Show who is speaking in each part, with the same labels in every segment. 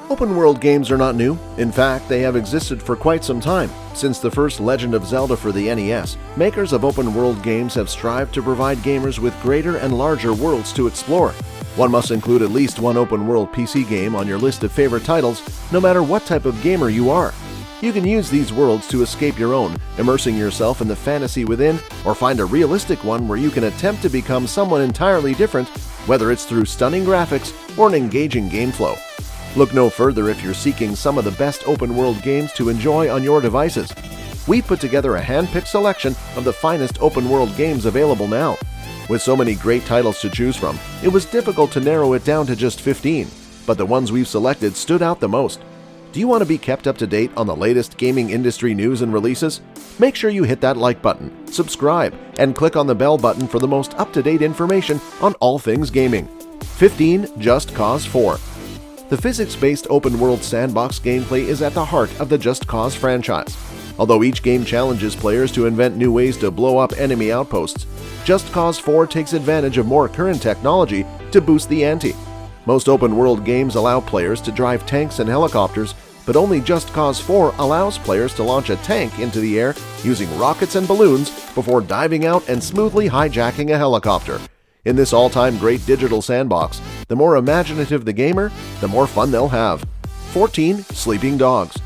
Speaker 1: Open-world games are not new. In fact, they have existed for quite some time. Since the first Legend of Zelda for the NES, makers of open-world games have strived to provide gamers with greater and larger worlds to explore. One must include at least one open-world PC game on your list of favorite titles, no matter what type of gamer you are. You can use these worlds to escape your own, immersing yourself in the fantasy within, or find a realistic one where you can attempt to become someone entirely different, whether it's through stunning graphics or an engaging game flow. Look no further if you're seeking some of the best open-world games to enjoy on your devices. We've put together a hand-picked selection of the finest open-world games available now. With so many great titles to choose from, it was difficult to narrow it down to just 15, but the ones we've selected stood out the most. Do you want to be kept up to date on the latest gaming industry news and releases? Make sure you hit that like button, subscribe, and click on the bell button for the most up-to-date information on all things gaming. 15. Just Cause 4. The physics-based open-world sandbox gameplay is at the heart of the Just Cause franchise. Although each game challenges players to invent new ways to blow up enemy outposts, Just Cause 4 takes advantage of more current technology to boost the ante. Most open-world games allow players to drive tanks and helicopters, but only Just Cause 4 allows players to launch a tank into the air using rockets and balloons before diving out and smoothly hijacking a helicopter. In this all-time great digital sandbox, the more imaginative the gamer, the more fun they'll have. 14. Sleeping Dogs.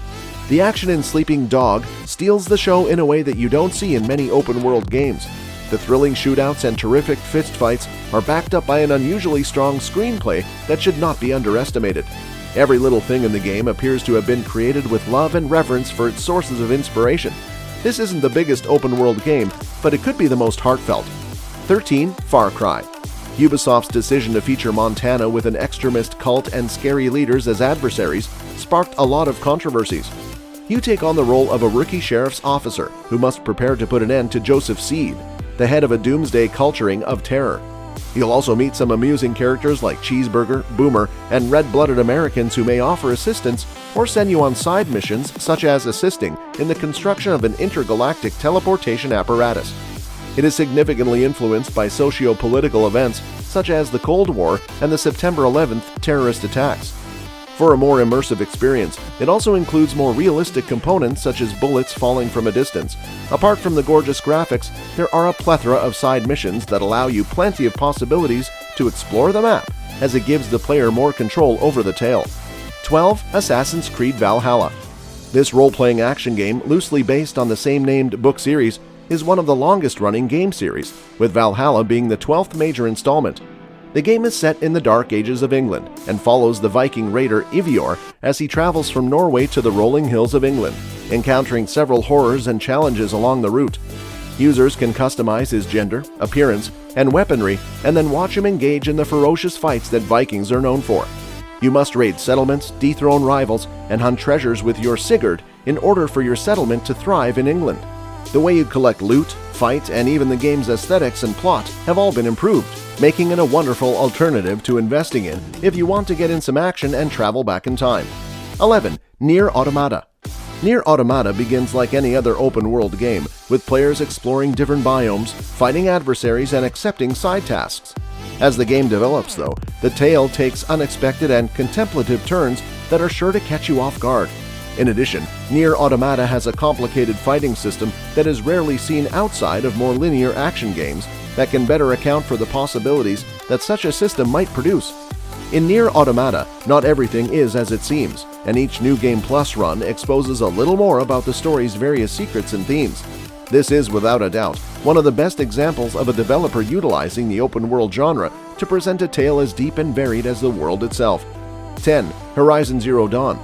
Speaker 1: The action in Sleeping Dog steals the show in a way that you don't see in many open-world games. The thrilling shootouts and terrific fistfights are backed up by an unusually strong screenplay that should not be underestimated. Every little thing in the game appears to have been created with love and reverence for its sources of inspiration. This isn't the biggest open-world game, but it could be the most heartfelt. 13. Far Cry. Ubisoft's decision to feature Montana with an extremist cult and scary leaders as adversaries sparked a lot of controversies. You take on the role of a rookie sheriff's officer who must prepare to put an end to Joseph Seed, the head of a doomsday culturing of terror. You'll also meet some amusing characters like Cheeseburger, Boomer, and red-blooded Americans who may offer assistance or send you on side missions such as assisting in the construction of an intergalactic teleportation apparatus. It is significantly influenced by socio-political events such as the Cold War and the September 11th terrorist attacks. For a more immersive experience, it also includes more realistic components such as bullets falling from a distance. Apart from the gorgeous graphics, there are a plethora of side missions that allow you plenty of possibilities to explore the map, as it gives the player more control over the tale. 12. Assassin's Creed Valhalla. This role-playing action game, loosely based on the same-named book series, is one of the longest-running game series, with Valhalla being the 12th major installment. The game is set in the Dark Ages of England and follows the Viking raider Ivior as he travels from Norway to the rolling hills of England, encountering several horrors and challenges along the route. Users can customize his gender, appearance, and weaponry, and then watch him engage in the ferocious fights that Vikings are known for. You must raid settlements, dethrone rivals, and hunt treasures with your Sigurd in order for your settlement to thrive in England. The way you collect loot, fight, and even the game's aesthetics and plot have all been improved, making it a wonderful alternative to investing in if you want to get in some action and travel back in time. 11. NieR Automata. NieR Automata begins like any other open-world game, with players exploring different biomes, fighting adversaries, and accepting side tasks. As the game develops, though, the tale takes unexpected and contemplative turns that are sure to catch you off guard. In addition, NieR Automata has a complicated fighting system that is rarely seen outside of more linear action games that can better account for the possibilities that such a system might produce. In NieR Automata, not everything is as it seems, and each New Game Plus run exposes a little more about the story's various secrets and themes. This is, without a doubt, one of the best examples of a developer utilizing the open-world genre to present a tale as deep and varied as the world itself. 10. Horizon Zero Dawn.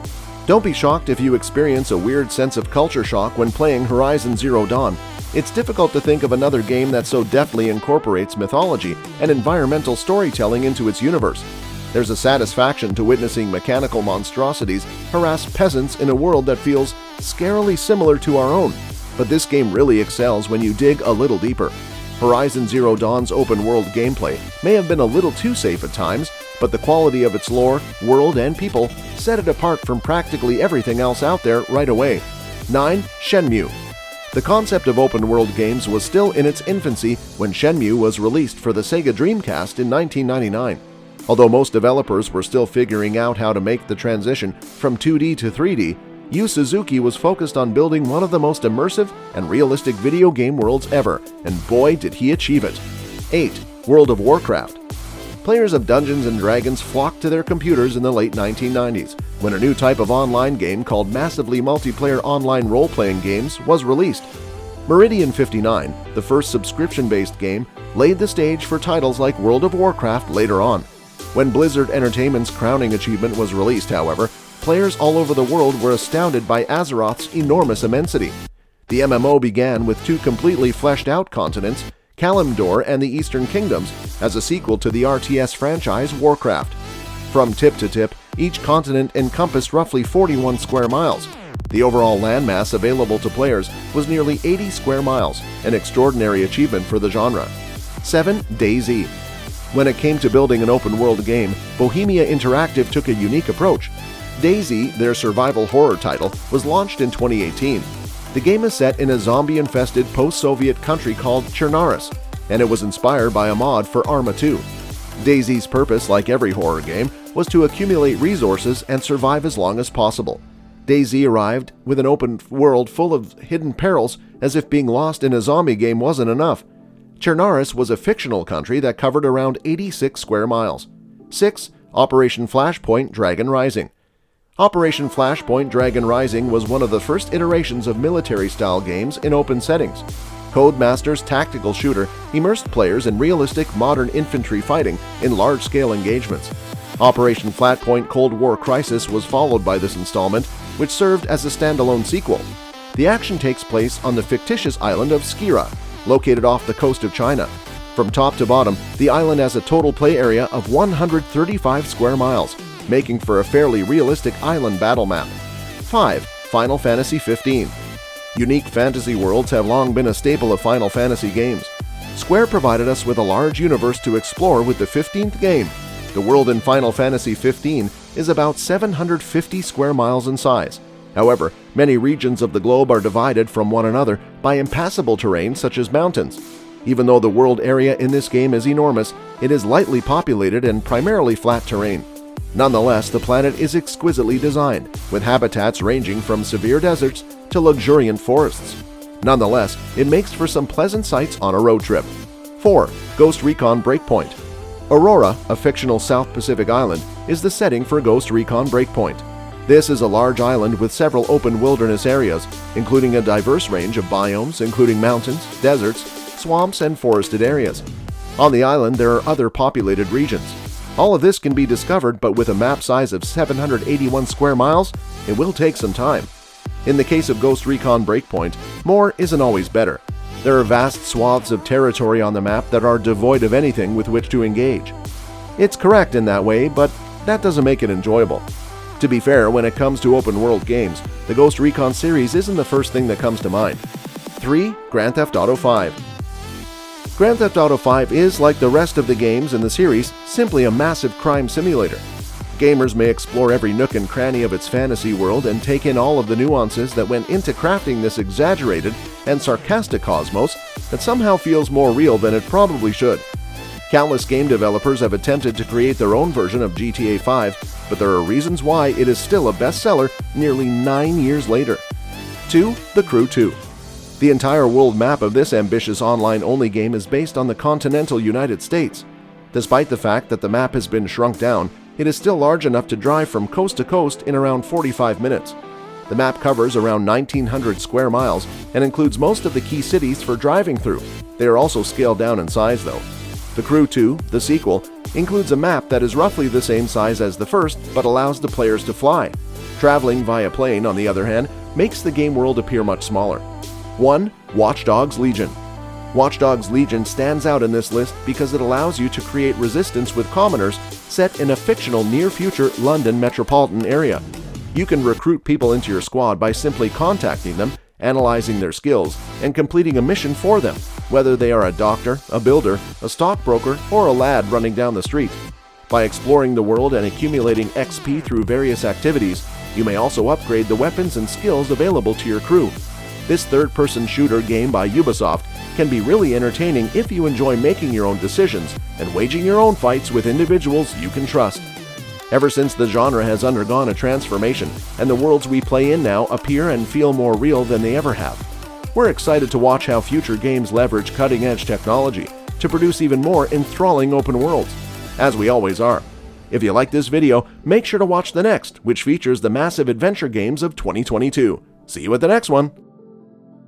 Speaker 1: Don't be shocked if you experience a weird sense of culture shock when playing Horizon Zero Dawn. It's difficult to think of another game that so deftly incorporates mythology and environmental storytelling into its universe. There's a satisfaction to witnessing mechanical monstrosities harass peasants in a world that feels scarily similar to our own, but this game really excels when you dig a little deeper. Horizon Zero Dawn's open-world gameplay may have been a little too safe at times, but the quality of its lore, world, and people set it apart from practically everything else out there right away. 9. Shenmue. The concept of open-world games was still in its infancy when Shenmue was released for the Sega Dreamcast in 1999. Although most developers were still figuring out how to make the transition from 2D to 3D, Yu Suzuki was focused on building one of the most immersive and realistic video game worlds ever, and boy did he achieve it. 8. World of Warcraft. Players of Dungeons & Dragons flocked to their computers in the late 1990s, when a new type of online game called massively multiplayer online role-playing games was released. Meridian 59, the first subscription-based game, laid the stage for titles like World of Warcraft later on. When Blizzard Entertainment's crowning achievement was released, however, players all over the world were astounded by Azeroth's enormous immensity. The MMO began with 2 completely fleshed-out continents, Kalimdor and the Eastern Kingdoms, as a sequel to the RTS franchise Warcraft. From tip to tip, each continent encompassed roughly 41 square miles. The overall landmass available to players was nearly 80 square miles, an extraordinary achievement for the genre. 7. DayZ. When it came to building an open-world game, Bohemia Interactive took a unique approach. DayZ, their survival horror title, was launched in 2018. The game is set in a zombie-infested post-Soviet country called Chernaris, and it was inspired by a mod for Arma 2. DayZ's purpose, like every horror game, was to accumulate resources and survive as long as possible. DayZ arrived with an open world full of hidden perils, as if being lost in a zombie game wasn't enough. Chernaris was a fictional country that covered around 86 square miles. 6. Operation Flashpoint Dragon Rising. Operation Flashpoint Dragon Rising was one of the first iterations of military-style games in open settings. Codemasters' tactical shooter immersed players in realistic modern infantry fighting in large-scale engagements. Operation Flashpoint Cold War Crisis was followed by this installment, which served as a standalone sequel. The action takes place on the fictitious island of Skira, located off the coast of China. From top to bottom, the island has a total play area of 135 square miles, making for a fairly realistic island battle map. 5. Final Fantasy 15. Unique fantasy worlds have long been a staple of Final Fantasy games. Square provided us with a large universe to explore with the 15th game. The world in Final Fantasy 15 is about 750 square miles in size. However, many regions of the globe are divided from one another by impassable terrain such as mountains. Even though the world area in this game is enormous, it is lightly populated and primarily flat terrain. Nonetheless, the planet is exquisitely designed, with habitats ranging from severe deserts to luxuriant forests. Nonetheless, it makes for some pleasant sights on a road trip. 4. Ghost Recon Breakpoint. Aurora, a fictional South Pacific island, is the setting for Ghost Recon Breakpoint. This is a large island with several open wilderness areas, including a diverse range of biomes including mountains, deserts, swamps, and forested areas. On the island, there are other populated regions. All of this can be discovered, but with a map size of 781 square miles, it will take some time. In the case of Ghost Recon Breakpoint, more isn't always better. There are vast swaths of territory on the map that are devoid of anything with which to engage. It's correct in that way, but that doesn't make it enjoyable. To be fair, when it comes to open-world games, the Ghost Recon series isn't the first thing that comes to mind. 3. Grand Theft Auto 5. Grand Theft Auto 5 is, like the rest of the games in the series, simply a massive crime simulator. Gamers may explore every nook and cranny of its fantasy world and take in all of the nuances that went into crafting this exaggerated and sarcastic cosmos that somehow feels more real than it probably should. Countless game developers have attempted to create their own version of GTA 5, but there are reasons why it is still a bestseller nearly 9 years later. 2. The Crew 2. The entire world map of this ambitious online-only game is based on the continental United States. Despite the fact that the map has been shrunk down, it is still large enough to drive from coast to coast in around 45 minutes. The map covers around 1,900 square miles and includes most of the key cities for driving through. They are also scaled down in size though. The Crew 2, the sequel, includes a map that is roughly the same size as the first but allows the players to fly. Traveling via plane, on the other hand, makes the game world appear much smaller. 1. Watch Dogs Legion. Watch Dogs Legion stands out in this list because it allows you to create resistance with commoners set in a fictional near-future London metropolitan area. You can recruit people into your squad by simply contacting them, analyzing their skills, and completing a mission for them, whether they are a doctor, a builder, a stockbroker, or a lad running down the street. By exploring the world and accumulating XP through various activities, you may also upgrade the weapons and skills available to your crew. This third-person shooter game by Ubisoft can be really entertaining if you enjoy making your own decisions and waging your own fights with individuals you can trust. Ever since the genre has undergone a transformation and the worlds we play in now appear and feel more real than they ever have, we're excited to watch how future games leverage cutting-edge technology to produce even more enthralling open worlds, as we always are. If you like this video, make sure to watch the next, which features the massive adventure games of 2022. See you at the next one!